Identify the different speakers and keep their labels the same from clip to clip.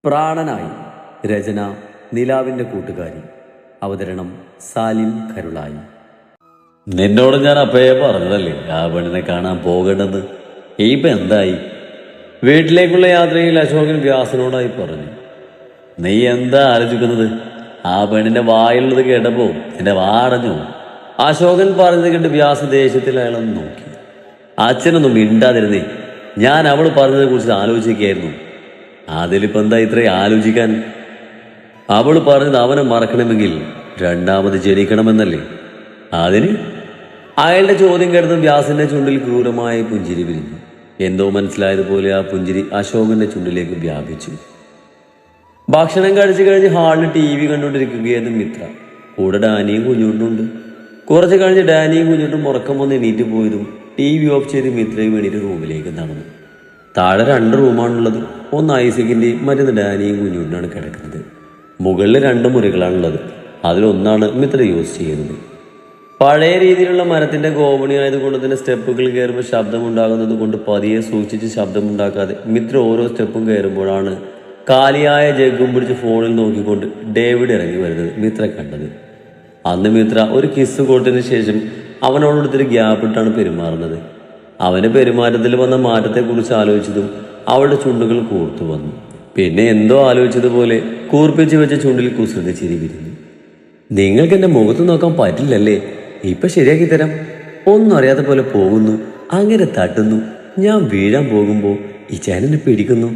Speaker 1: പ്രാണനായി. രചന നിലാവിൻ്റെ കൂട്ടുകാരി. അവതരണം സാലിം കരുളായി.
Speaker 2: നിന്നോട് ഞാൻ അപ്പയെ പറഞ്ഞതല്ലേ ആ പെണ്ണിനെ കാണാൻ പോകേണ്ടെന്ന്. ഇപ്പം എന്തായി? വീട്ടിലേക്കുള്ള യാത്രയിൽ അശോകൻ വ്യാസനോടായി പറഞ്ഞു. നീ എന്താ ആലോചിക്കുന്നത്? ആ പെണ്ണിന്റെ വായുള്ളത് കേട്ടപ്പോ എന്റെ വാടഞ്ഞു. അശോകൻ പറഞ്ഞത് കേട്ട് വ്യാസ ദേഷ്യത്തിൽ അയാളൊന്ന് നോക്കി. അച്ഛനൊന്നും മിണ്ടാതിരുന്നേ. ഞാൻ അവൾ പറഞ്ഞതിനെ കുറിച്ച് ആലോചിക്കുകയായിരുന്നു. അതിലിപ്പോൾ എന്താ ഇത്രയും ആലോചിക്കാൻ? അവൾ പറഞ്ഞത് അവനെ മറക്കണമെങ്കിൽ രണ്ടാമത് ജനിക്കണമെന്നല്ലേ? അതിന്? അയാളുടെ ചോദ്യം കേട്ടതും വ്യാസന്റെ ചുണ്ടിൽ ക്രൂരമായ പുഞ്ചിരി വിരിഞ്ഞു. എന്തോ മനസ്സിലായതുപോലെ ആ പുഞ്ചിരി അശോകന്റെ ചുണ്ടിലേക്ക് വ്യാപിച്ചു. ഭക്ഷണം കഴിച്ചു കഴിഞ്ഞ് ഹാളിൽ TV കണ്ടുകൊണ്ടിരിക്കുകയായിരുന്നു മിത്ര. കൂടെ ഡാനിയും കുഞ്ഞുണ്ടുണ്ട്. കുറച്ച് കഴിഞ്ഞ് ഡാനിയും കുഞ്ഞുണ്ടും ഉറക്കം വന്ന് എണീറ്റ് പോയതും TV ഓഫ് ചെയ്ത് മിത്രയും വേണ്ടിയിട്ട് റൂമിലേക്ക് നടന്നു. താഴെ 2 റൂമാണുള്ളത്. ഒന്ന് ഐസക്കിൻ്റെയും മറ്റൊന്ന് ഡാനിയും കുഞ്ഞുണ്ടാണ് കിടക്കുന്നത്. മുകളിൽ 2 മുറികളാണുള്ളത്. അതിലൊന്നാണ് മിത്ര യൂസ് ചെയ്യുന്നത്. പഴയ രീതിയിലുള്ള മരത്തിൻ്റെ ഗോവണി ആയതുകൊണ്ട് തന്നെ സ്റ്റെപ്പുകൾ കയറുമ്പോൾ ശബ്ദമുണ്ടാകുന്നത് കൊണ്ട് പതിയെ സൂക്ഷിച്ച് ശബ്ദമുണ്ടാക്കാതെ മിത്ര ഓരോ സ്റ്റെപ്പും കയറുമ്പോഴാണ് കാലിയായ ജഗ്ഗും പിടിച്ച് ഫോണിൽ നോക്കിക്കൊണ്ട് ഡേവിഡ് ഇറങ്ങി വരുന്നത് മിത്ര കണ്ടത്. അന്ന് മിത്ര ഒരു കിസ് കൊടുത്തതിന് ശേഷം അവനോടൊടുത്തൊരു ഗ്യാപ്പിട്ടാണ് പെരുമാറുന്നത്. അവൻ്റെ പെരുമാറ്റത്തിൽ വന്ന മാറ്റത്തെക്കുറിച്ച് ആലോചിച്ചതും അവളുടെ ചുണ്ടുകൾ കൂർത്തു വന്നു. പിന്നെ എന്തോ ആലോചിച്ചതുപോലെ കൂർപ്പിച്ച് വെച്ച ചുണ്ടിൽ കുസൃതി ചിരി വിരിഞ്ഞു. നിങ്ങൾക്ക് എൻ്റെ മുഖത്ത് നോക്കാൻ പറ്റില്ലല്ലേ? ഇപ്പം ശരിയാക്കി തരാം. ഒന്നും അറിയാത്ത പോലെ പോകുന്നു, അങ്ങനെ തട്ടുന്നു. ഞാൻ വീഴാൻ പോകുമ്പോൾ ഈ ചേനനെ പിടിക്കുന്നു.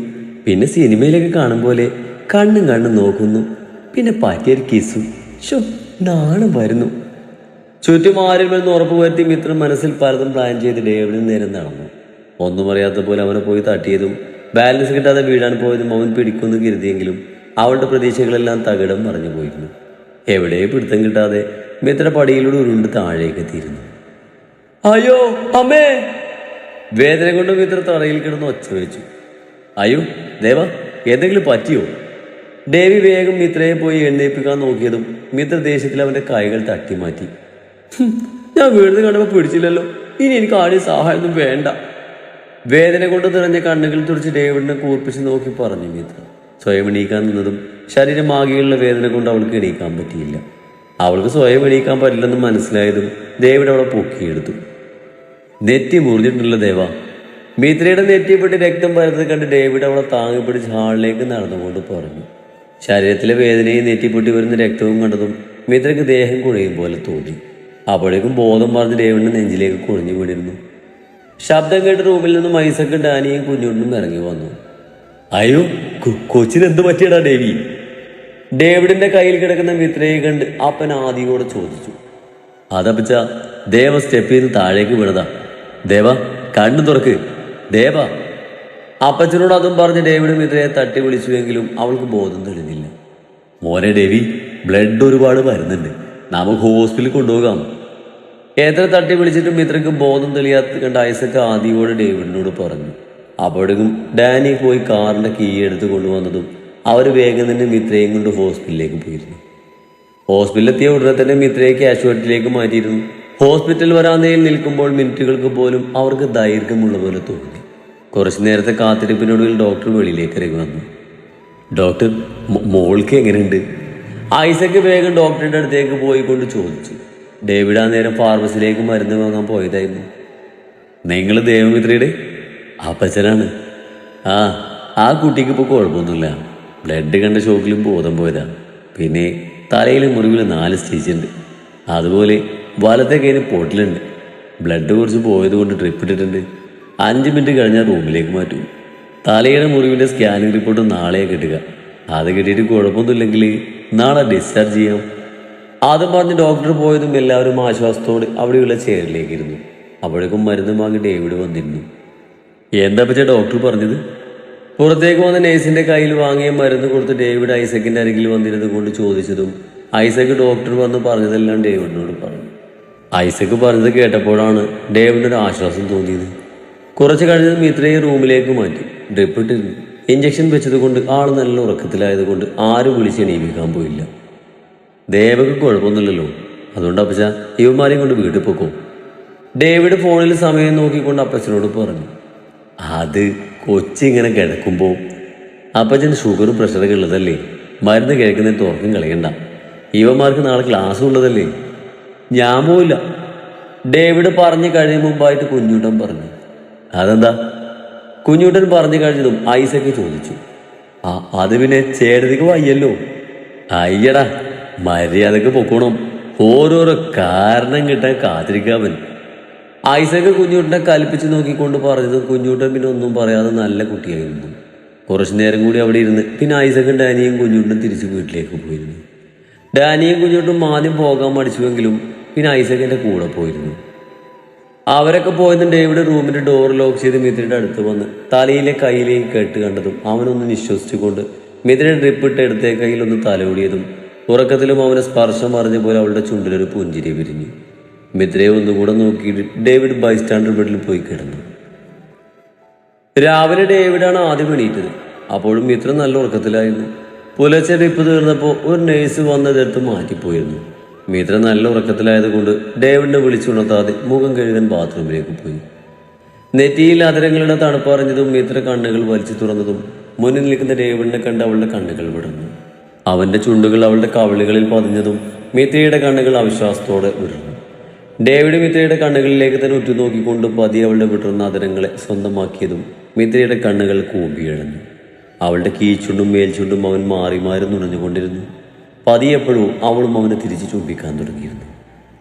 Speaker 2: പിന്നെ സിനിമയിലൊക്കെ കാണും പോലെ കണ്ണും നോക്കുന്നു. പിന്നെ പറ്റിയൊരു കിസ്സും. ഷോ, നാണം വരുന്നു. ചുറ്റും ആരിൽ നിന്ന് ഉറപ്പ് വരുത്തി മിത്രം മനസ്സിൽ പലതും പ്ലാൻ ചെയ്ത് ഡേവിഡിന് നേരം നടന്നു. ഒന്നും അറിയാത്ത പോലെ അവനെ പോയി തട്ടിയതും ബാലൻസ് കിട്ടാതെ വീഴാൻ പോയതും അവൻ പിടിക്കുമെന്ന് കരുതിയെങ്കിലും അവളുടെ പ്രതീക്ഷകളെല്ലാം തകിടം മറിഞ്ഞു പോയിരുന്നു. എവിടെയും പിടുത്തം കിട്ടാതെ മിത്ര പടിയിലൂടെ ഉരുണ്ട് താഴേക്ക് എത്തിയിരുന്നു. അയ്യോ അമ്മേ! വേദന കൊണ്ട് മിത്ര തറയിൽ കിടന്ന് ഒച്ച വെച്ചു. അയ്യോ ദേവ, എന്തെങ്കിലും പറ്റിയോ? ദേവി വേഗം മിത്രയെ പോയി എണ്ണയിപ്പിക്കാൻ നോക്കിയതും മിത്ര ദേഷ്യത്തിൽ അവൻ്റെ കൈകൾ തട്ടിമാറ്റി. ഞാൻ വീഴുന്ന കണ്ടപ്പോൾ പിടിച്ചില്ലല്ലോ, ഇനി എനിക്ക് ആരും സഹായമൊന്നും വേണ്ട. വേദന കൊണ്ട് നിറഞ്ഞ കണ്ണുകൾ തുടിച്ച് ഡേവിഡിനെ കൂർപ്പിച്ച് നോക്കി പറഞ്ഞു മിത്ര. സ്വയം എണീക്കാൻ നിന്നതും ശരീരമാകെയുള്ള വേദന കൊണ്ട് അവൾക്ക് എണീക്കാൻ പറ്റിയില്ല. അവൾക്ക് സ്വയം എണീക്കാൻ പറ്റില്ലെന്ന് മനസ്സിലായതും ഡേവിഡ് അവളെ പൊക്കിയെടുത്തു. നെറ്റി മുറിഞ്ഞിട്ടുണ്ടല്ലോ ദേവ. മിത്രയുടെ നെറ്റിപ്പെട്ട് രക്തം പരന്നത് കണ്ട് ഡേവിഡ് അവളെ താങ്ങി പിടിച്ച് ഹാളിലേക്ക് നടന്നുകൊണ്ട് പറഞ്ഞു. ശരീരത്തിലെ വേദനയും നെറ്റിപ്പൊട്ടി വരുന്ന രക്തവും കണ്ടതും മിത്രയ്ക്ക് ദേഹം കുഴയും പോലെ തോന്നി. അപ്പോഴേക്കും ബോധം പറഞ്ഞ് ഡേവിഡിന്റെ നെഞ്ചിലേക്ക് കുഴഞ്ഞു വീണിരുന്നു. ശബ്ദം കേട്ട് റൂമിൽ നിന്നും ഐസക്ക് ഡാനിയും കുഞ്ഞുണ്ടും ഇറങ്ങി വന്നു. അയ്യോ, കൊച്ചിന് എന്ത് പറ്റിയടാ ഡേവി? ഡേവിഡിന്റെ കയ്യിൽ കിടക്കുന്ന മിത്രയെ കണ്ട് അപ്പൻ ആദിയോടെ ചോദിച്ചു. അതപ്പച്ച, ദേവ സ്റ്റെപ്പിൽ നിന്ന് താഴേക്ക് വീണതാ. ദേവ കണ്ണു തുറക്ക് ദേവ. അപ്പച്ചനോട് അതും പറഞ്ഞ് ഡേവിഡ് മിത്രയെ തട്ടി വിളിച്ചുവെങ്കിലും അവൾക്ക് ബോധം തെളിഞ്ഞില്ല. മോനെ ഡേവി, ബ്ലഡ് ഒരുപാട് വരുന്നുണ്ട്, നമുക്ക് ഹോസ്പിറ്റലിൽ കൊണ്ടുപോകാം. എത്ര തട്ടി വിളിച്ചിട്ടും മിത്രയ്ക്ക് ബോധം തെളിയാത്ത കണ്ട് ഐസക്ക് ആദിയോട് ഡേവിഡിനോട് പറഞ്ഞു. അപ്പോഴേക്കും ഡാനി പോയി കാറിന്റെ കീ എടുത്ത് കൊണ്ടുവന്നതും അവർ വേഗം തന്നെ മിത്രയും കൊണ്ട് ഹോസ്പിറ്റലിലേക്ക് പോയിരുന്നു. ഹോസ്പിറ്റലിലെത്തിയ ഉടനെ തന്നെ മിത്രയെ കാഷ്വാലിറ്റിയിലേക്ക് മാറ്റിയിരുന്നു. ഹോസ്പിറ്റൽ വരാന്തയിൽ നിൽക്കുമ്പോൾ മിനിറ്റുകൾക്ക് പോലും അവർക്ക് ദൈർഘ്യമുള്ള പോലെ തോന്നി. കുറച്ചു നേരത്തെ കാത്തിരിപ്പിനൊടുവിൽ ഡോക്ടർ വെളിയിലേക്ക് ഇറങ്ങി വന്നു. ഡോക്ടർ, മോൾക്ക് എങ്ങനെയുണ്ട്? ഐസക്ക് വേഗം ഡോക്ടറുടെ അടുത്തേക്ക് പോയിക്കൊണ്ട് ചോദിച്ചു. ഡേവിഡ് ആ നേരം ഫാർമസിയിലേക്ക് മരുന്ന് വാങ്ങാൻ പോയതായിരുന്നു. നിങ്ങൾ ദേവമിത്രയുടെ അപ്പച്ചനാണ്? ആ കുട്ടിക്ക് ഇപ്പോൾ കുഴപ്പമൊന്നുമില്ല. ബ്ലഡ് കണ്ട ഷോക്കിലും ബോധം പോയതാ. പിന്നെ തലയിൽ മുറിവിൽ 4 സ്റ്റിച്ച് ഉണ്ട്. അതുപോലെ വലത്തെ കയ്യിൽ പൊട്ടലുണ്ട്. ബ്ലഡ് കുറച്ച് പോയത് കൊണ്ട് ട്രിപ്പ് ഇട്ടിട്ടുണ്ട്. 5 മിനിറ്റ് കഴിഞ്ഞാൽ റൂമിലേക്ക് മാറ്റും. തലയുടെ മുറിവിൻ്റെ സ്കാനിങ് റിപ്പോർട്ട് നാളെ കിട്ടുക. അത് കിട്ടിയിട്ട് കുഴപ്പമൊന്നുമില്ലെങ്കിൽ നാളെ ഡിസ്ചാർജ് ചെയ്യാം. ആദ്യം പറഞ്ഞ് ഡോക്ടർ പോയതും എല്ലാവരും ആശ്വാസത്തോടെ അവിടെയുള്ള ചെയറിലേക്ക് ഇരുന്നു. അപ്പോഴേക്കും മരുന്ന് വാങ്ങി ഡേവിഡ് വന്നിരുന്നു. എന്താ പറ്റിയ ഡോക്ടർ പറഞ്ഞത്? പുറത്തേക്ക് വന്ന നേഴ്സിന്റെ കയ്യിൽ വാങ്ങിയ മരുന്ന് കൊടുത്ത് ഡേവിഡ് ഐസക്കിന്റെ അരികിൽ വന്നിരുന്നത് കൊണ്ട് ചോദിച്ചതും ഐസക്ക് ഡോക്ടർ വന്ന് പറഞ്ഞതെല്ലാം ഡേവിഡിനോട് പറഞ്ഞു. ഐസക്ക് പറഞ്ഞത് കേട്ടപ്പോഴാണ് ഡേവിഡിനൊരു ആശ്വാസം തോന്നിയത്. കുറച്ച് കഴിഞ്ഞത് മിത്രയെ റൂമിലേക്ക് മാറ്റി. ഡ്രിപ്പ് ഇട്ടിരുന്നു. ഇഞ്ചക്ഷൻ വെച്ചത് കൊണ്ട് ആൾ നല്ല ഉറക്കത്തിലായതുകൊണ്ട് ആരും വിളിച്ച് എണീപ്പിക്കാൻ പോയില്ല. ദേവക്ക് കുഴപ്പമൊന്നുമില്ലല്ലോ, അതുകൊണ്ട് അപ്പച്ച ഇവന്മാരെയും കൊണ്ട് വീട്ടിൽ പോക്കോ. ഡേവിഡ് ഫോണിൽ സമയം നോക്കിക്കൊണ്ട് അപ്പച്ചനോട് പറഞ്ഞു. അത് കൊച്ചിങ്ങനെ കിടക്കുമ്പോൾ അപ്പച്ചന് ഷുഗറും പ്രഷറൊക്കെ ഉള്ളതല്ലേ, മരുന്ന് കഴിക്കുന്നതിന് തുറക്കും കളയണ്ട. ഇവന്മാർക്ക് നാളെ ക്ലാസ് ഉള്ളതല്ലേ. ഞാൻ പോയില്ല, ഡേവിഡ് പറഞ്ഞു കഴിയും മുമ്പായിട്ട് കുഞ്ഞൂട്ടൻ പറഞ്ഞു. അതെന്താ? കുഞ്ഞൂട്ടൻ പറഞ്ഞു കഴിഞ്ഞതും ഐസക്ക് ചോദിച്ചു. അത് പിന്നെ ചേട്ടതിക്ക് വയ്യല്ലോ. അയ്യടാ, മര്യാദക്ക് പൊക്കോണം, ഓരോരോ കാരണം കിട്ടാൻ കാത്തിരിക്കാവൻ. ഐസക്ക് കുഞ്ഞൂട്ടനെ കൽപ്പിച്ച് നോക്കിക്കൊണ്ട് പറഞ്ഞതും കുഞ്ഞൂട്ടൻ പിന്നെ ഒന്നും പറയാതെ നല്ല കുട്ടിയായിരുന്നു. കുറച്ചു നേരം കൂടി അവിടെ ഇരുന്ന് പിന്നെ ഐസക്കും ഡാനിയും കുഞ്ഞൂട്ടനും തിരിച്ച് വീട്ടിലേക്ക് പോയിരുന്നു. ഡാനിയും കുഞ്ഞൂട്ടും ആദ്യം പോകാൻ മടിച്ചുവെങ്കിലും പിന്നെ ഐസക്കിൻ്റെ കൂടെ പോയിരുന്നു. അവരൊക്കെ പോയതും ഡേവിഡ് റൂമിൻ്റെ ഡോർ ലോക്ക് ചെയ്ത് മിത്രയുടെ അടുത്ത് വന്ന് തലയിലെ കയ്യിലേക്ക് കേട്ട് കണ്ടതും അവനൊന്ന് നിശ്വസിച്ചുകൊണ്ട് മിത്രയുടെ ഡ്രിപ്പിട്ട് എടുത്ത കയ്യിലൊന്ന് തലോടിയതും ഉറക്കത്തിലും അവനെ സ്പർശം അറിഞ്ഞ പോലെ അവളുടെ ചുണ്ടിലൊരു പുഞ്ചിരി വിരിഞ്ഞു. മിത്രയെ ഒന്നുകൂടെ നോക്കിയിട്ട് ഡേവിഡ് ബൈസ്റ്റാൻഡർ ബെഡിൽ പോയി കിടന്നു. രാവിലെ ഡേവിഡാണ് ആദ്യം എണീറ്റത്. അപ്പോഴും മിത്ര നല്ല ഉറക്കത്തിലായിരുന്നു. പുലർച്ചെ ഡ്രിപ്പ് തീർന്നപ്പോൾ ഒരു നേഴ്സ് വന്നതെടുത്ത് മാറ്റിപ്പോയിരുന്നു. മിത്ര നല്ല ഉറക്കത്തിലായതുകൊണ്ട് ഡേവിഡിനെ വിളിച്ചുണർത്താതെ മുഖം കഴുകാൻ ബാത്റൂമിലേക്ക് പോയി. നെറ്റിയിൽ അതരങ്ങളുടെ തണുപ്പറിഞ്ഞതും മിത്ര കണ്ണുകൾ വലിച്ചു തുറന്നതും മുന്നിൽ നിൽക്കുന്ന ഡേവിഡിനെ കണ്ട് അവളുടെ കണ്ണുകൾ വിടർന്നു. അവൻ്റെ ചുണ്ടുകൾ അവളുടെ കവിളുകളിൽ പതിഞ്ഞതും മിത്രയുടെ കണ്ണുകൾ അവിശ്വാസത്തോടെ വിടർന്നു. ഡേവിഡ് മിത്രയുടെ കണ്ണുകളിലേക്ക് തന്നെ ഉറ്റുനോക്കിക്കൊണ്ട് പതിയെ അവളുടെ വിടർന്ന അതരങ്ങളെ സ്വന്തമാക്കിയതും മിത്രയുടെ കണ്ണുകൾ കൂമ്പിയിഴഞ്ഞു. അവളുടെ കീച്ചുണ്ടും മേൽച്ചുണ്ടും അവൻ മാറി മാറി നുണഞ്ഞുകൊണ്ടിരുന്നു. പതിയെപ്പോഴും അവളും അവനെ തിരിച്ച് ചുംബിക്കാൻ തുടങ്ങിയിരുന്നു.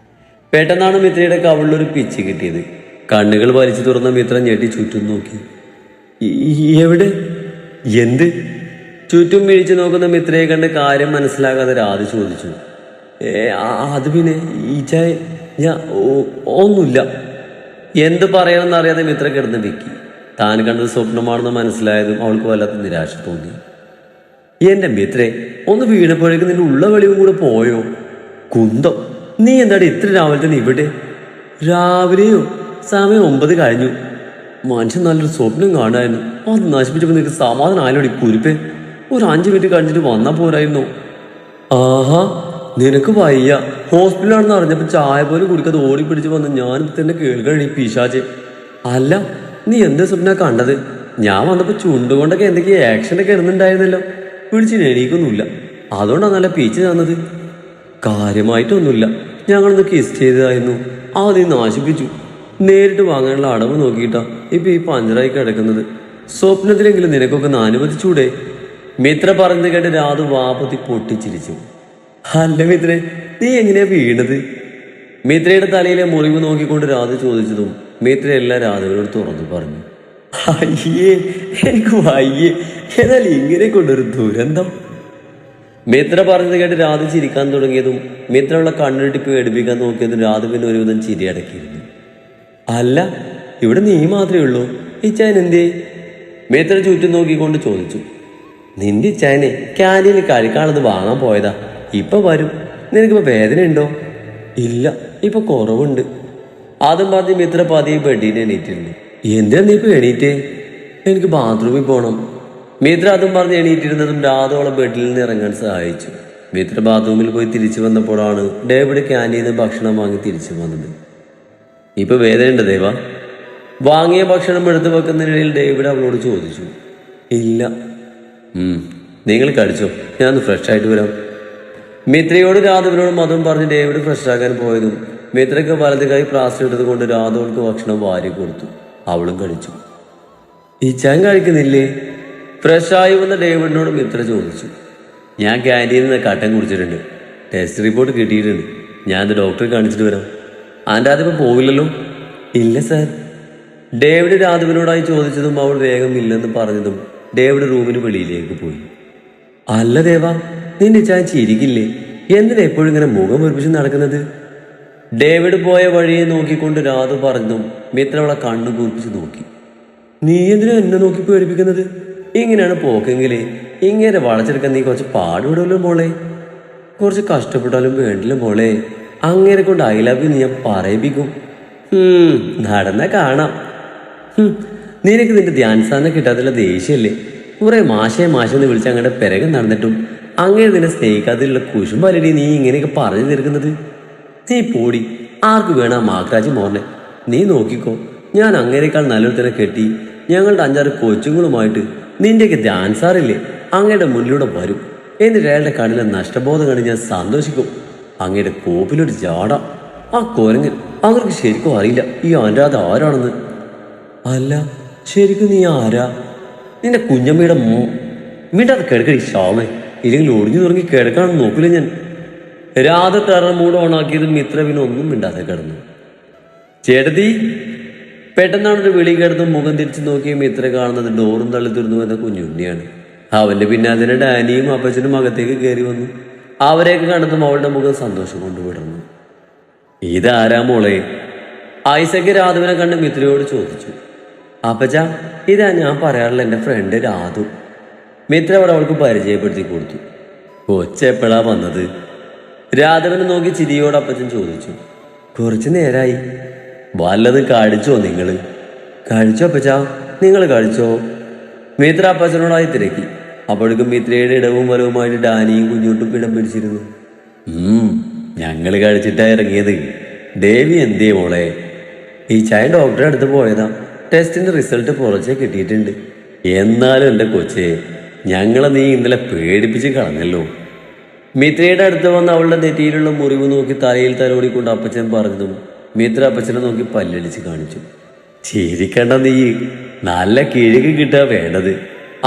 Speaker 2: പെട്ടെന്നാണ് മിത്രയുടെ കവിളിലൊരു പിച്ച് കിട്ടിയത്. കണ്ണുകൾ വലിച്ചു തുറന്ന മിത്ര ഞെട്ടി ചുറ്റും നോക്കി. എവിടെ? എന്ത്? ചുറ്റും മിഴിച്ചു നോക്കുന്ന മിത്രയെ കണ്ട് കാര്യം മനസ്സിലാകാതെ രാധ ചോദിച്ചു. അത് പിന്നെ ഈച്ചായ ഞാൻ ഒന്നുമില്ല. എന്ത് പറയണമെന്നറിയാതെ മിത്ര കിടന്ന് വിക്കി. താൻ കണ്ടത് സ്വപ്നമാണെന്ന് മനസ്സിലായതും അവൾക്ക് വല്ലാത്ത നിരാശ തോന്നി. എൻ്റെ മിത്രേ, ഒന്ന് വീണപ്പോഴേക്ക് നിന്റെ ഉള്ള വെളിവും കൂടെ പോയോ? കുന്തം, നീ എന്താണ് ഇത്ര രാവിലെ തന്നെ ഇവിടെ? രാവിലെയോ? സമയം 9 കഴിഞ്ഞു. മനുഷ്യൻ നല്ലൊരു സ്വപ്നം കാണായിരുന്നു. അത് നശിപ്പിച്ചപ്പോൾ നിനക്ക് സമാധാനം ആയാലോടി കുരിപ്പേ. ഒരു 5 മിനിറ്റ് കഴിഞ്ഞിട്ട് വന്നാൽ പോരായിരുന്നു. ആഹാ, നിനക്ക് വയ്യ. ഹോസ്പിറ്റലാണെന്ന് അറിഞ്ഞപ്പോൾ ചായ പോലും കുടിക്കാതെ ഓടിപ്പിടിച്ച് വന്ന് ഞാനിപ്പോൾ തന്നെ കേൾക്കണി പിശാച്. അല്ല, നീ എന്ത് സ്വപ്ന കണ്ടത്? ഞാൻ വന്നപ്പോൾ ചുണ്ടുകൊണ്ടൊക്കെ എന്തൊക്കെയോ ആക്ഷനൊക്കെ ഇടുന്നുണ്ടായിരുന്നല്ലോ. വിളിച്ചിട്ട് എണീക്കൊന്നുമില്ല. അതുകൊണ്ടാണ് നല്ല പീച്ച് തന്നത്. കാര്യമായിട്ടൊന്നുമില്ല, ഞങ്ങളൊന്ന് കിസ് ചെയ്തതായിരുന്നു. അത് നാശിപ്പിച്ചു. നേരിട്ട് വാങ്ങാനുള്ള അടവ് നോക്കിയിട്ടാ ഇപ്പൊ ഈ പഞ്ചറായി കിടക്കുന്നത്. സ്വപ്നത്തിലെങ്കിലും നിനക്കൊക്കെ അനുവദിച്ചൂടെ? മിത്ര പറഞ്ഞു കേട്ട് രാധു വാപത്തി പൊട്ടിച്ചിരിച്ചു. അല്ല മിത്രേ, നീ എങ്ങനെയാ വീണത്? മിത്രയുടെ തലയിലെ മുറിവ് നോക്കിക്കൊണ്ട് രാധു ചോദിച്ചതും മിത്ര എല്ലാം രാധുവിനോട് തുറന്നു പറഞ്ഞു. അയ്യേ, എനിക്ക് വയ്യേ, എന്നാൽ ഇങ്ങനെ കൊണ്ടൊരു ദുരന്തം. മിത്ര പറഞ്ഞത് കേട്ട് രാധു ചിരിക്കാൻ തുടങ്ങിയതും മിത്രയുള്ള കണ്ണിട്ട് പേടിപ്പിക്കാൻ നോക്കിയതും രാധുവിന് ഒരുവിധം ചിരി അടക്കിയിരുന്നു. അല്ല, ഇവിടെ നീ മാത്രമേ ഉള്ളൂ. ഇച്ചായൻ എന്തേ? മിത്ര ചുറ്റും നോക്കിക്കൊണ്ട് ചോദിച്ചു. നിന്റെ ഇച്ചായനെ ക്യാൻറ്റീനിൽ കഴിക്കാനുള്ളത് വാങ്ങാൻ പോയതാ. ഇപ്പൊ വരും. നിനക്കിപ്പോ വേദന ഉണ്ടോ? ഇല്ല, ഇപ്പൊ കുറവുണ്ട്. അതും പറഞ്ഞ് മിത്ര പതിയെ ബെഡിന് എണീറ്റിരുന്നു. എന്തിനാ നീ ഇപ്പൊ എണീറ്റേ? എനിക്ക് ബാത്റൂമിൽ പോകണം. മിത്ര അതും പറഞ്ഞ് എണീറ്റിരുന്നതും രാധോളം ബെഡിൽ നിന്ന് ഇറങ്ങാൻ സഹായിച്ചു. മിത്ര ബാത്റൂമിൽ പോയി തിരിച്ചു വന്നപ്പോഴാണ് ഡേവിഡ് ക്യാൻറ്റീനിൽ നിന്ന് ഭക്ഷണം വാങ്ങി തിരിച്ചു വന്നത്. ഇപ്പൊ വേദനയുണ്ട് ദേവ? വാങ്ങിയ ഭക്ഷണം എടുത്തു വെക്കുന്നതിനിടയിൽ ഡേവിഡ് അവളോട് ചോദിച്ചു. ഇല്ല. നിങ്ങൾ കഴിച്ചോ, ഞാനൊന്ന് ഫ്രഷ് ആയിട്ട് വരാം. മിത്രയോട് രാധവിനോടും അതും പറഞ്ഞ് ഡേവിഡ് ഫ്രഷ് ആക്കാൻ പോയതും മിത്രയ്ക്ക് വലത് കൈ പ്ലാസ്റ്റർ ഇട്ടത് കൊണ്ട് രാധവൾക്ക് ഭക്ഷണം വാരി കൊടുത്തു. അവളും കഴിച്ചു. ഈ ചാൻ കഴിക്കുന്നില്ലേ? ഫ്രഷായി വന്ന ഡേവിഡിനോട് മിത്ര ചോദിച്ചു. ഞാൻ ക്യാൻറ്റീനിൽ നിന്ന് കട്ടൻ കുടിച്ചിട്ടുണ്ട്. ടെസ്റ്റ് റിപ്പോർട്ട് കിട്ടിയിട്ടുണ്ട്. ഞാനത് ഡോക്ടറെ കാണിച്ചിട്ട് വരാം. ആൻ്റെ അതിപ്പോൾ പോവില്ലല്ലോ? ഇല്ല സാർ. ഡേവിഡ് രാധവിനോടായി ചോദിച്ചതും അവൾ വേഗം ഇല്ലെന്ന് പറഞ്ഞതും ഡേവിഡ് റൂമിന് വെളിയിലേക്ക് പോയി. അല്ല ദേവാ, നിന്റെ ചാൻ ചിരിക്കില്ലേ? എന്തിനാ എപ്പോഴും ഇങ്ങനെ മുഖം വെറുപ്പിച്ച് നടക്കുന്നത്? ഡേവിഡ് പോയ വഴിയെ നോക്കിക്കൊണ്ട് രാധു പറഞ്ഞതും മിത്ര അവളെ കണ്ണു കൂർപ്പിച്ച് നോക്കി. നീ എന്തിനാ എന്നെ നോക്കി പേടിപ്പിക്കുന്നത്? ഇങ്ങനെയാണ് പോക്കെങ്കിലേ ഇങ്ങനെ വളച്ചെടുക്കാൻ നീ കുറച്ച് പാടുവിടുമല്ലോ മോളെ. കുറച്ച് കഷ്ടപ്പെട്ടാലും വേണ്ടില്ല മോളെ. അങ്ങനെ കൊണ്ട് ഐ ലവ് യു ഞാൻ പറയിപ്പിക്കും. നടന്ന കാണാം. നിനക്ക് നിന്റെ ധ്യാൻസാധനം കിട്ടാത്തുള്ള ദേഷ്യമല്ലേ? കുറെ മാഷെന്ന് വിളിച്ച് അങ്ങയുടെ പിറകെ നടന്നിട്ടും അങ്ങനെ നിന്നെ സ്നേഹിക്കാതിലുള്ള കുശുമ്പല്ലടി നീ ഇങ്ങനെയൊക്കെ പറഞ്ഞു തീർക്കുന്നത്. നീ പോടി, ആർക്ക് വേണം മാക്രാജി മോറിനെ? നീ നോക്കിക്കോ, ഞാൻ അങ്ങേനേക്കാൾ നല്ലൊരു തന്നെ കെട്ടി ഞങ്ങളുടെ 5-6 കൊച്ചുങ്ങളുമായിട്ട്
Speaker 1: നിന്റെയൊക്കെ ഡാൻസാറില്ലേ അങ്ങയുടെ മുന്നിലൂടെ വരും. എന്നിട്ട് അയാളുടെ കണ്ണിലെ നഷ്ടബോധം കണ്ട് ഞാൻ സന്തോഷിക്കും. അങ്ങയുടെ കോപ്പിലൊരു ജാട. ആ കോരങ്ങൻ അവർക്ക് ശരിക്കും അറിയില്ല ഈ അനുരാധ ആരാണെന്ന്. അല്ല, ശരിക്കും നീ ആരാ? നിന്റെ കുഞ്ഞമ്മയുടെ വീണ്ടത് കിടക്കടി ഷാമേ, ഇല്ലെങ്കിൽ ഒടിഞ്ഞു തുടങ്ങി കിടക്കാണെന്ന് നോക്കില്ല ഞാൻ. രാധ ടെറർ മൂഡ് ഓണാക്കിയതും മിത്ര പിന്നെ ഒന്നും മിണ്ടാതെ കിടന്നു. ചേട്ടത്തി, പെട്ടെന്നാണൊരു വിളി കിടന്നും മുഖം തിരിച്ചു നോക്കിയ മിത്ര കാണുന്നത് ഡോറും തള്ളി തുറന്നു എന്ന കുഞ്ഞുണ്ണിയാണ്. അവന്റെ പിന്നാതിനെ ഡാനിയും അപ്പച്ചനും അകത്തേക്ക് കയറി വന്നു. അവരെയൊക്കെ കണ്ടതും അവളുടെ മുഖം സന്തോഷം കൊണ്ട് വിടർന്നു. ഇതാരാ മോളെ? ഐസക്ക് രാധുവിനെ കണ്ട് മിത്രയോട് ചോദിച്ചു. അപ്പച്ച, ഇതാ ഞാൻ പറയാറുള്ള എൻ്റെ ഫ്രണ്ട് രാധു. മിത്ര അവിടെ അവൾക്ക് പരിചയപ്പെടുത്തി കൊടുത്തു. കൊച്ചെപ്പോഴാ വന്നത്? രാധവനെ നോക്കി ചിരിയോട് അപ്പച്ചൻ ചോദിച്ചു. കുറച്ചു നേരായി. വല്ലതും കഴിച്ചോ നിങ്ങൾ? കഴിച്ചോ അപ്പച്ച, നിങ്ങൾ കഴിച്ചോ? മിത്ര അപ്പച്ചനോടായി തിരക്കി. അപ്പോഴേക്കും മിത്രയുടെ ഇടവും വലവുമായിട്ട് ഡാനിയും കുഞ്ഞോട്ടും ഇടം പിടിച്ചിരുന്നു. ഞങ്ങൾ കഴിച്ചിട്ടാ ഇറങ്ങിയത്. ദേവി എന്തേ മോളെ? ഈ ചായ ഡോക്ടറെ അടുത്ത് പോയതാ. ടെസ്റ്റിന്റെ റിസൾട്ട് പുറച്ചേ കിട്ടിയിട്ടുണ്ട്. എന്നാലും എൻ്റെ കൊച്ചേ, ഞങ്ങളെ നീ ഇന്നലെ പേടിപ്പിച്ച് കളഞ്ഞല്ലോ. മിത്രയുടെ അടുത്ത് വന്ന് അവളുടെ നെറ്റിയിലുള്ള മുറിവ് നോക്കി തലയിൽ തലോടിക്കൊണ്ട് അപ്പച്ചൻ പറഞ്ഞതും മിത്ര അപ്പച്ചനെ നോക്കി പല്ലടിച്ച് കാണിച്ചു. ചിരിക്കണ്ട നീ, നല്ല കിഴക്ക് കിട്ടുക വേണ്ടത്.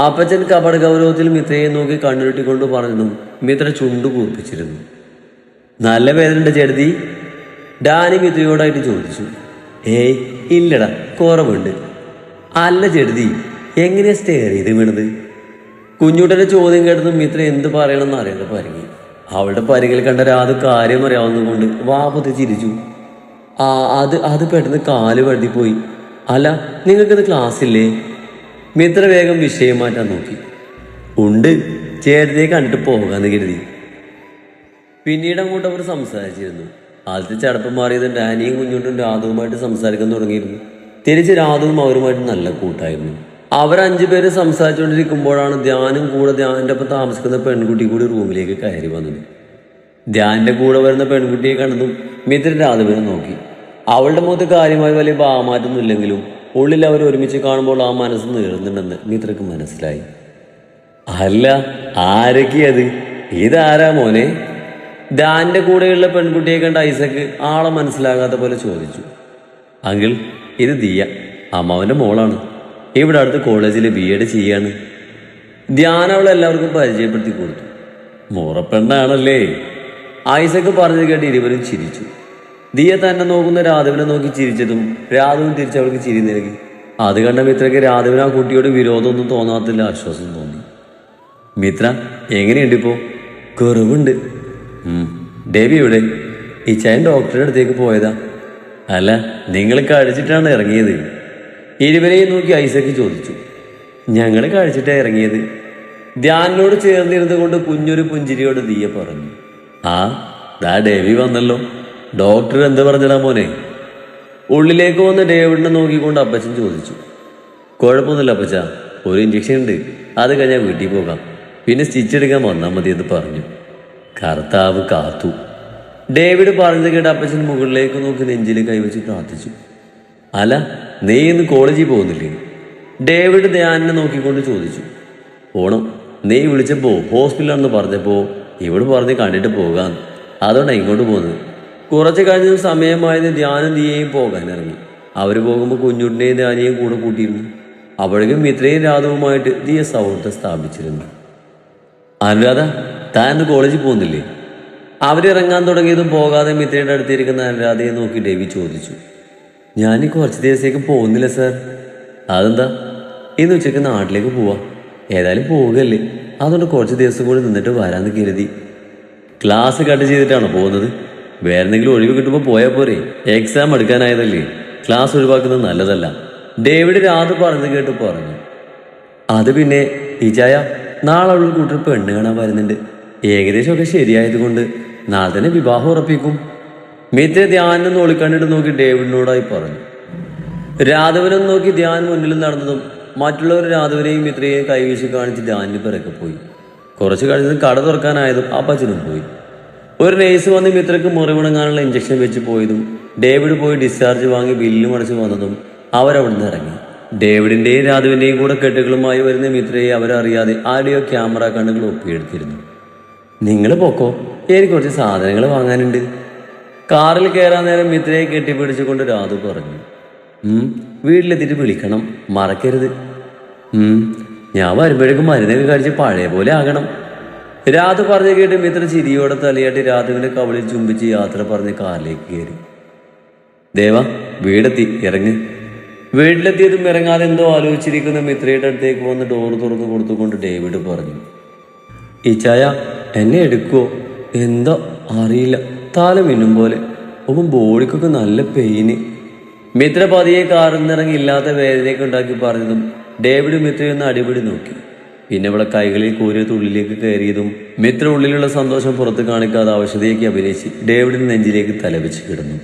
Speaker 1: അപ്പച്ചൻ കപട ഗൗരവത്തിൽ മിത്രയെ നോക്കി കണ്ണുരുട്ടിക്കൊണ്ട് പറഞ്ഞതും മിത്ര ചുണ്ടു കൂർപ്പിച്ചിരുന്നു. നല്ല വേദനയുണ്ട് ചേട്ടത്തി? ഡാനി മിത്രയോടായിട്ട് ചോദിച്ചു. ഏയ് ഇല്ലടാ, കുറവുണ്ട്. അല്ല ചേട്ടത്തി, എങ്ങനെയാ സ്റ്റെയർ ചെയ്ത് വീണത്? കുഞ്ഞൂട്ടന്റെ ചോദ്യം കേട്ടതും മിത്ര എന്ത് പറയണമെന്ന് അറിയാതെ പരങ്ങി. അവളുടെ പരികിൽ കണ്ട രാധ കാര്യം അറിയാവുന്നതുകൊണ്ട് വാപത്ത് ചിരിച്ചു. അത് പെട്ടെന്ന് കാല് വഴുതിപ്പോയി. അല്ല, നിങ്ങൾക്കിത് ക്ലാസ്സില്ലേ? മിത്ര വേഗം വിഷയം മാറ്റാൻ നോക്കി. ഉണ്ട്, ചേട്ടത്തിയെ കണ്ടിട്ട് പോകാന്ന് കരുതി. പിന്നീട് അങ്ങോട്ട് അവർ സംസാരിച്ചിരുന്നു. ആദ്യത്തെ ചടപ്പം മാറിയതും ഡാനിയും കുഞ്ഞുണ്ടും രാധവുമായിട്ട് സംസാരിക്കാൻ തുടങ്ങിയിരുന്നു. തിരിച്ച് രാധവും അവരുമായിട്ട് നല്ല കൂട്ടായിരുന്നു. അവർ 5 പേര് സംസാരിച്ചുകൊണ്ടിരിക്കുമ്പോഴാണ് ധ്യാനും കൂടെ ധ്യാനിൻ്റെ ഒപ്പം താമസിക്കുന്ന പെൺകുട്ടി കൂടി റൂമിലേക്ക് കയറി വന്നത്. ധ്യാനിൻ്റെ കൂടെ വരുന്ന പെൺകുട്ടിയെ കണ്ടതും മിത്ര രാധവിനെ നോക്കി. അവളുടെ മുഖത്ത് കാര്യമായി വലിയ ഭാവമാറ്റൊന്നുമില്ലെങ്കിലും ഉള്ളിൽ അവർ ഒരുമിച്ച് കാണുമ്പോൾ ആ മനസ്സ് നീറുന്നുണ്ടെന്ന് മിത്രക്ക് മനസ്സിലായി. അല്ല, ആരൊക്കെയത്? ഇതാരാ മോനെ? ധ്യാനിൻ്റെ കൂടെയുള്ള പെൺകുട്ടിയെ കണ്ട ഐസക്ക് ആളെ മനസ്സിലാകാത്ത പോലെ ചോദിച്ചു. അങ്കിൾ, ഇത് ദിയ, അമ്മാവൻ്റെ മോളാണ്. ഇവിടെ അടുത്ത് കോളേജിൽ BEd ചെയ്യാണ്. ധ്യാൻ അവളെല്ലാവർക്കും പരിചയപ്പെടുത്തി കൊടുത്തു. മുറപ്പെണ്ണാണല്ലേ? ഐസക്ക് പറഞ്ഞത് കേട്ട് ഇരുവരും ചിരിച്ചു. ദിയ തന്നെ നോക്കുന്ന രാധവിനെ നോക്കി ചിരിച്ചതും രാധവും തിരിച്ചവൾക്ക് ചിരി നൽകി. അത് കണ്ട മിത്രയ്ക്ക് രാധവിന് ആ കുട്ടിയോട് വിരോധമൊന്നും തോന്നാത്തില്ല, ആശ്വാസം തോന്നി. മിത്ര, എങ്ങനെയുണ്ട് ഇപ്പോൾ? കുറവുണ്ട്. ഡേവി എവിടെ? ഈ ചായൻ ഡോക്ടറുടെ അടുത്തേക്ക് പോയതാ. അല്ല, നിങ്ങൾ കഴിച്ചിട്ടാണ് ഇറങ്ങിയത്? ഇരുവരെയും നോക്കി ഐസക്ക് ചോദിച്ചു. ഞങ്ങൾ കഴിച്ചിട്ടാണ് ഇറങ്ങിയത്. ധ്യാനിനോട് ചേർന്നിരുന്നത് കൊണ്ട് കുഞ്ഞൊരു പുഞ്ചിരിയോട് ദിയ പറഞ്ഞു. ദാ ഡേവി വന്നല്ലോ. ഡോക്ടർ എന്ത് പറഞ്ഞതാ മോനെ? ഉള്ളിലേക്ക് വന്ന് ഡേവിഡിനെ നോക്കിക്കൊണ്ട് അപ്പച്ചൻ ചോദിച്ചു. കുഴപ്പമൊന്നുമില്ല അപ്പച്ച, ഒരു ഇഞ്ചക്ഷൻ ഉണ്ട്, അത് കഴിഞ്ഞാൽ വീട്ടിൽ പോകാം. പിന്നെ സ്റ്റിച്ച് എടുക്കാൻ വന്നാൽ മതി എന്ന് പറഞ്ഞു. കർത്താവ് കാത്തു. ഡേവിഡ് പറഞ്ഞത് കേട്ട് അപ്പച്ചൻ മുകളിലേക്ക് നോക്കി നെഞ്ചിൽ കൈവച്ച് പ്രാർത്ഥിച്ചു. അല്ല, നീ ഇന്ന് കോളേജിൽ പോകുന്നില്ലേ? ഡേവിഡ് ധ്യാനിനെ നോക്കിക്കൊണ്ട് ചോദിച്ചു. പോണം. നീ വിളിച്ചപ്പോൾ ഹോസ്പിറ്റലാണെന്ന് പറഞ്ഞപ്പോൾ ഇവിടെ പറഞ്ഞ് കണ്ടിട്ട് പോകാം, അതുകൊണ്ടാണ് ഇങ്ങോട്ട് പോകുന്നത്. കുറച്ച് കഴിഞ്ഞ സമയമായത് ധ്യാനും ദിയയും പോകാൻ ഇറങ്ങി. അവർ പോകുമ്പോൾ കുഞ്ഞുട്ടിനെയും ധ്യാനിയെയും കൂടെ കൂട്ടിയിരുന്നു. അപ്പോഴേക്കും മിത്രയും രാധവുമായിട്ട് ദിയ സൗഹൃദം സ്ഥാപിച്ചിരുന്നു. അനുരാധ, താൻ ഇന്ന് കോളേജിൽ പോകുന്നില്ലേ? അവരിറങ്ങാൻ തുടങ്ങിയതും പോകാതെ മിത്രയുടെ അടുത്തിരിക്കുന്ന അനുരാധയെ നോക്കി ഡേവി ചോദിച്ചു. ഞാൻ കുറച്ച് ദിവസത്തേക്ക് പോകുന്നില്ല സാർ. അതെന്താ? ഇന്ന് ഉച്ചയ്ക്ക് നാട്ടിലേക്ക് പോവാം. ഏതായാലും പോവുകയല്ലേ, അതുകൊണ്ട് കുറച്ച് ദിവസം കൂടി നിന്നിട്ട് വരാമെന്ന് കരുതി. ക്ലാസ് കട്ട് ചെയ്തിട്ടാണോ പോകുന്നത്? വേറെ എന്തെങ്കിലും ഒഴിവ് കിട്ടുമ്പോൾ പോയാൽ പോരെ? എക്സാം എടുക്കാനായതല്ലേ, ക്ലാസ് ഒഴിവാക്കുന്നത് നല്ലതല്ല. ഡേവിഡ് രാധ പറഞ്ഞത് കേട്ട് പറഞ്ഞു. അത് പിന്നെ ഈ ചായ, നാളെ അവൾ കൂട്ടർ പെണ്ണ് കാണാൻ വരുന്നുണ്ട്. ഏകദേശമൊക്കെ ശരിയായതുകൊണ്ട് നാളെ തന്നെ വിവാഹം ഉറപ്പിക്കും. മിത്ര ധ്യാനിനെ നോളിക്കണ്ടിട്ട് നോക്കി ഡേവിഡിനോടായി പറഞ്ഞു. രാധവനും നോക്കി ധ്യാൻ മുന്നിൽ നടന്നതും മറ്റുള്ളവർ രാധവനെയും മിത്രയെയും കൈവീശി കാണിച്ച് ധ്യാനിന് പിറക്കെ പോയി. കുറച്ച് കഴിഞ്ഞതും കട തുറക്കാനായതും അപ്പച്ചനും പോയി. ഒരു നേഴ്സ് വന്ന് മിത്രക്ക് മുറിവുണങ്ങാനുള്ള ഇഞ്ചക്ഷൻ വെച്ച് പോയതും ഡേവിഡ് പോയി ഡിസ്ചാർജ് വാങ്ങി ബില്ലും അടച്ച് വന്നതും അവരവിടുന്ന് ഇറങ്ങി. ഡേവിഡിന്റെയും രാധുവിന്റെയും കൂടെ കെട്ടുകളുമായി വരുന്ന മിത്രയെ അവരറിയാതെ ആരെയോ ക്യാമറ കണ്ണുകൾ ഒപ്പിയെടുത്തിരുന്നു. നിങ്ങൾ പൊക്കോ, എനിക്ക് കുറച്ച് സാധനങ്ങൾ വാങ്ങാനുണ്ട്. കാറിൽ കയറാൻ നേരം മിത്രയെ കെട്ടിപ്പിടിച്ചുകൊണ്ട് രാധു പറഞ്ഞു. വീട്ടിലെത്തിയിട്ട് വിളിക്കണം, മറക്കരുത്. ഞാൻ വരുമ്പോഴേക്കും മരുന്നൊക്കെ കഴിച്ച് പഴയ പോലെ ആകണം. രാധു പറഞ്ഞു കേട്ട് മിത്ര ചിരിയോടെ തലയാട്ടി രാധുവിന്റെ കവളിൽ ചുംബിച്ച് യാത്ര പറഞ്ഞ് കാറിലേക്ക് കയറി. ദേവ, വീടെത്തി, ഇറങ്ങ്. വീട്ടിലെത്തിയതും ഇറങ്ങാതെ എന്തോ ആലോചിച്ചിരിക്കുന്ന മിത്രയുടെ അടുത്തേക്ക് വന്ന് ഡോറ് തുറന്നു കൊടുത്തുകൊണ്ട് ഡേവിഡ് പറഞ്ഞു. ഇച്ചായ, എന്നെ എടുക്കുവോ? എന്താ അറിയില്ല, തല മിന്നും പോലെ. ഒപ്പം ബോഡിക്കൊക്കെ നല്ല പെയിന്. മിത്ര പതിയെ കാറിൽ നിന്നിറങ്ങി ഇല്ലാത്ത വേദനയൊക്കെ ഉണ്ടാക്കി പറഞ്ഞതും ഡേവിഡ് മിത്രയൊന്ന് അടിപിടി നോക്കി. പിന്നെ ഇവിടെ കൈകളിൽ കൂരിയ തുള്ളിലേക്ക് കയറിയതും മിത്ര ഉള്ളിലുള്ള സന്തോഷം പുറത്ത് കാണിക്കാതെ അവശതയൊക്കെ അഭിനയിച്ച് ഡേവിഡിന് നെഞ്ചിലേക്ക് തലവെച്ച് കിടന്നു.